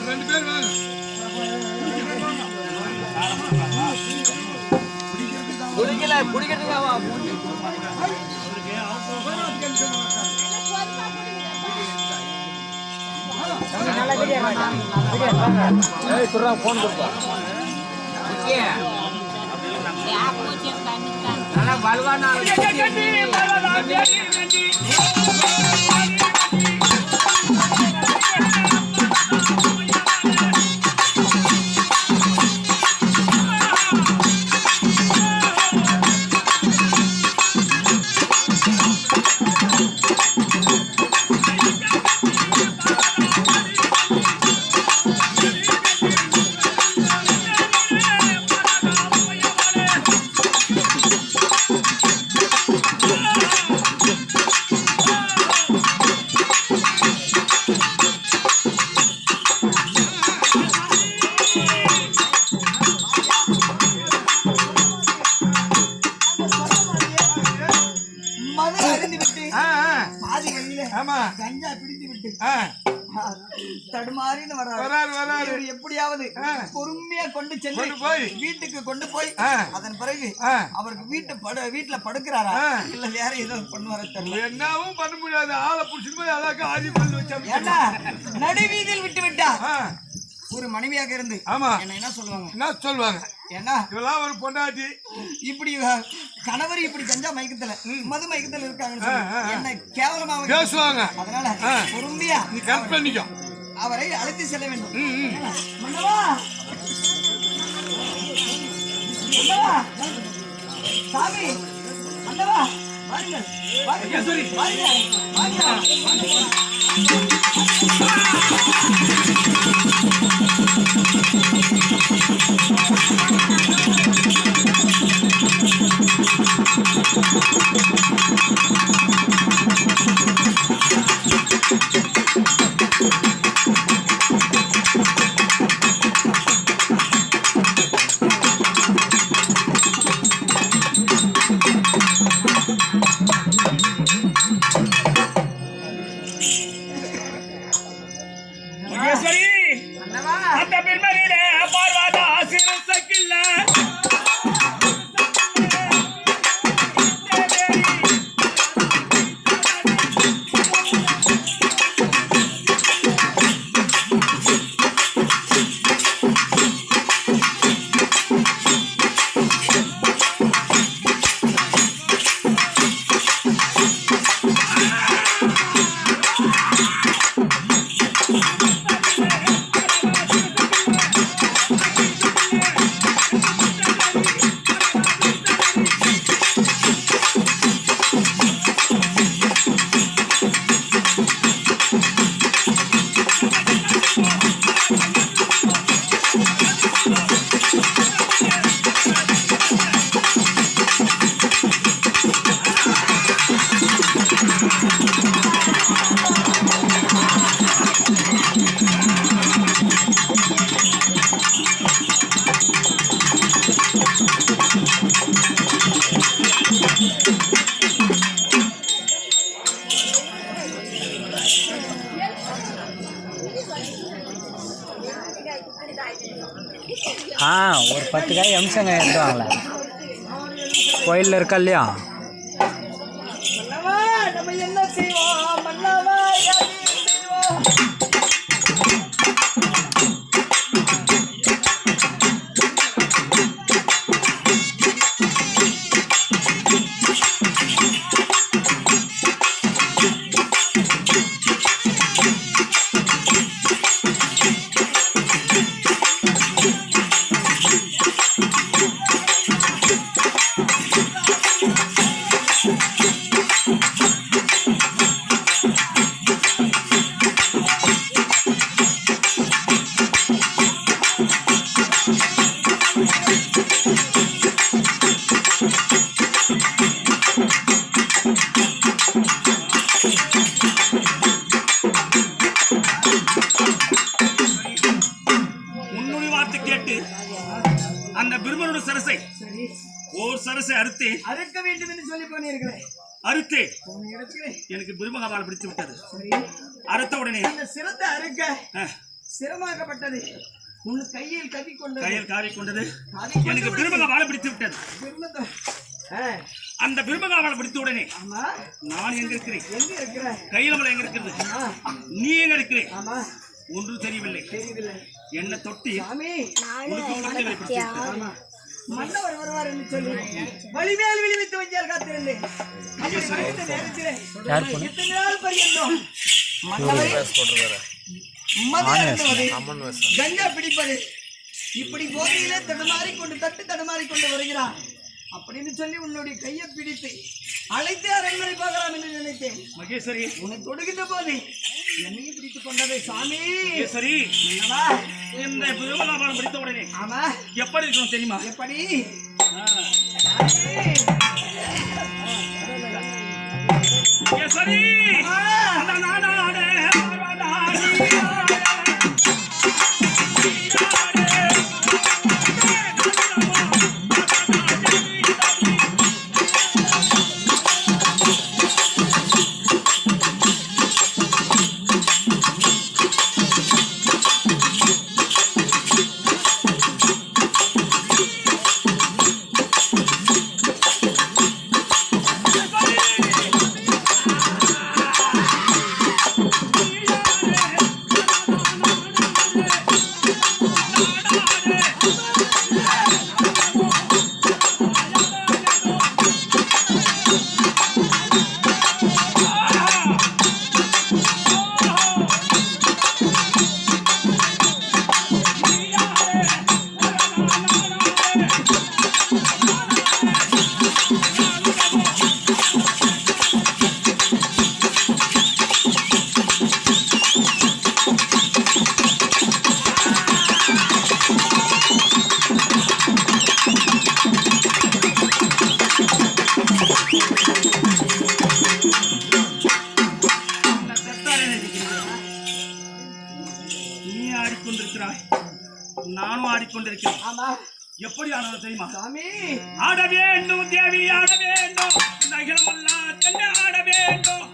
ரெண்டு பேர் வாங்க. குடிக்கிறதுக்காவா போன் கொடுப்பா நல்லா பலவானா தடுமாறின்னு வராரு. எப்படியாவது பொறுமையா கொண்டு சென்று வீட்டுக்கு கொண்டு போய் அதன் பிறகு அவருக்கு வீட்டுல படுக்கிறாரா இல்ல வேற ஏதோ பண்ணுவார தெரியல. என்னவும் பண்ண முடியாது. ஆளை புடிச்சு போய் அழகா ஆதி பண்ணி வச்சா நடு வீதியில் விட்டு விட்டா ஒரு மனைவியாக இருந்து என்ன சொல்லுவாங்க ஏன்னா இதெல்லாம் ஒரு பொண்டாட்டி இப்படி கணவர் இப்படி செஞ்சா மயக்கத்துல மது மயக்கத்துல இருக்காங்க என்ன கேவலமாக பேசுவாங்க. அதனால பொறுமையா நீ கரெக்ட் பண்ணிக்கோ. அவரை அழைத்து செல்ல வேண்டும். மன்னவா சாமி மன்னவா வாருங்கள் ஒரு 10 காய் அம்சங்க எடுத்துவாங்களே கோயிலில் இருக்கா இல்லையா? நம்ம என்ன செய்வோம் மன்னவா அந்த பிரம்மனோட சரசை ஓர் சரசை அறுக்க வேண்டும் என்று சொல்லி போனீர்களே அறுத்து உன்னிடத்திலே எனக்கு பிரம்மகாவால் பிடித்து விட்டது. சரி, அறுத்த உடனே அந்த சிரத்தை அறுக்க சிரமாக்கப்பட்டது. உன் கையில் கவி கொண்டது, கையில் காவி கொண்டது. எனக்கு பிரம்மகாவால் பிடித்து விட்டது. பிரம்மத்தை அந்த பிரம்மகாவால் பிடித்த உடனே ஆமா நான் எங்க இருக்கிறேன், எங்க இருக்கிற கையில எங்க இருக்கிறது, நீ எங்க இருக்கிறேன், ஆமா ஒன்றும் தெரியவில்லை. தெரியவில்லை. என்ன தொட்டி சாமி ஆமா மன்னவர் வருவார் என்று சொல்லி வலிமேல் விழிவித்து வஞ்சியால் காத்திருந்தேன். அப்படி வருகின்ற நேரத்திலே இத்தனை நாள் பரியந்தம் மன்னவரே மது அருந்துவது, கஞ்சா பிடிப்பது, இப்படி போதையிலே தடுமாறிக்கொண்டு வருகிறான் அப்படின்னு சொல்லி உன்னுடைய கையை பிடித்து அழைத்து அரண்மனை பார்க்கலாம் என்று நினைத்தேன். மகேஸ்வரி உன்னை தொடுகின்ற போது என்னையும் பிடித்துக் கொண்டதை சாமி. மகேஸ்வரி இந்த பிரம்மகாவால் பிடித்த உடனே ஆமா எப்படி இருக்கணும் தெரியுமா? எப்படி மகேஸ்வரி அந்த நாடாடே பார்வதாடி நானும் ஆடிக்கொண்டிருக்கிறேன். ஆமா எப்படி ஆனது தெரியுமா? சாமி ஆட வேண்டும் தேவி ஆட வேண்டும், நகிலமல்லா தன்னை ஆட வேண்டும்.